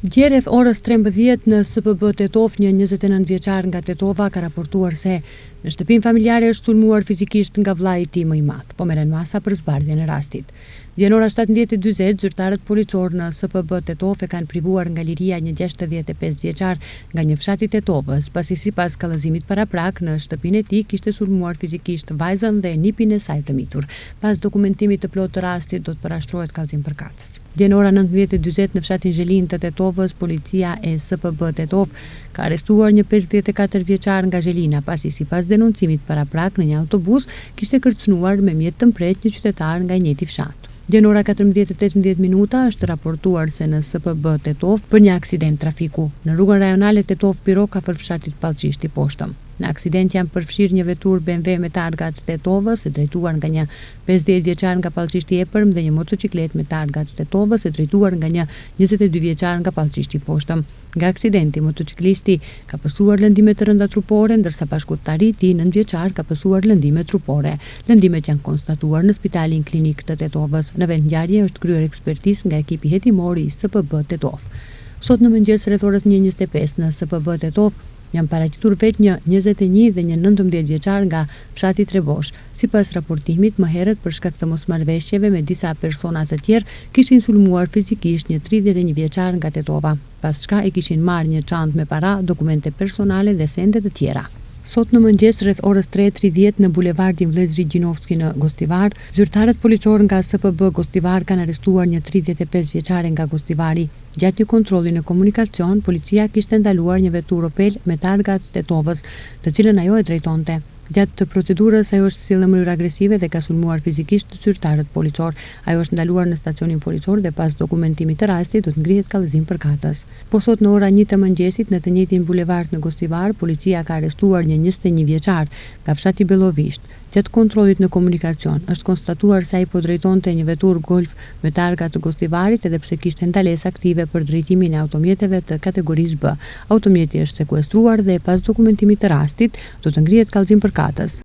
Dje rreth orës 13 në SPB Tetov, një 29 vjeçar nga Tetova ka raportuar se në shtëpinë familjare është sulmuar fizikisht nga vllai i tij më i madh, po merren masa për zbardhjen e rastit. Dje në ora 17:40, zyrtarët policor në SPB Tetov e kanë privuar nga liria një 65 vjeçar nga një fshat i Tetovës, pasi sipas kallëzimit paraprak në shtëpinë e tij kishte sulmuar fizikisht vajzën dhe nipin e saj të mitur. Pas dokumentimit të plotë të rastit do të parashtrohet kallëzim përkatës. Dje në ora 19:40 në fshatin Zhelin të Tetovës, policia e SPB Tetov ka arrestuar një 54 vjeçar nga Zhelina, pasi sipas denuncimit paraprak në një autobus kishte kërcënuar me mjet të mpret një qytetar nga i njëjti fshat. Dje në ora 14:18 është raportuar se në SPB Tetov për një aksident trafiku. Në rrugën rajonale Tetov-Piro ka afër fshatit Pallçishti poshtëm. Në aksident janë përfshirë një vetur BMW me targat Tetovës e drejtuar nga një 50 vjeçar nga Pallçishti Epërm dhe një motociklet me targat Tetovës e drejtuar nga një 22 vjeçar nga Pallçishti poshtëm. Nga aksidenti, motociklisti ka pësuar lëndime të rënda trupore, ndërsa bashkëpunëtari i tij 9 vjeçar ka pësuar lëndime trupore. Lëndimet janë konstatuar në Spitalin Klinik të Tetovës. Në vend ngjarje është kryer ekspertizë nga ekipi hetimor i SPB Tetov. Sot në mëngjes rreth orës 1:25 në SPB Tetov janë paraqitur vetë një 21 dhe një 19 vjeçar nga fshati Trebosh. Sipas raportimit, më herët për shkak të mosmarrëveshjeve me disa persona të tjerë, kishin sulmuar fizikisht një 31 vjeçar nga Tetova, pas çka e kishin marrë një çantë me para, dokumente personale dhe sende të tjera. Sot në mëngjes rreth orës 3:30 në bulevardin Vllezri Gjinovski në Gostivar, zyrtarët policor nga SPB Gostivar kanë arrestuar një 35 vjeçare nga Gostivari. Gjatë një kontrolli në komunikacion, policia kishte ndaluar një vetur Opel me targat Tetovës, të cilën ajo e drejtonte. Gjatë të procedurës ajo është sjellë në mënyrë agresive dhe ka sulmuar fizikisht zyrtarët policor. Ajo është ndaluar në stacionin policor dhe pas dokumentimit të rastit do të ngrihet kallëzim përkatës. Po sot në ora 1 të mëngjesit në të njëjtin bulevard në Gostivar, policia ka arrestuar një 21 vjeçar nga fshati Bellovisht. Gjatë kontrollit në komunikacion, është konstatuar se ai po drejtonte një vetur Golf me targa të Gostivarit edhe pse kishte ndalesë aktive për drejtimin e automjeteve të kategorisë B. Automjeti është sekuestruar dhe pas dokumentimit të rastit do të ngrihet kallëzim përkatës.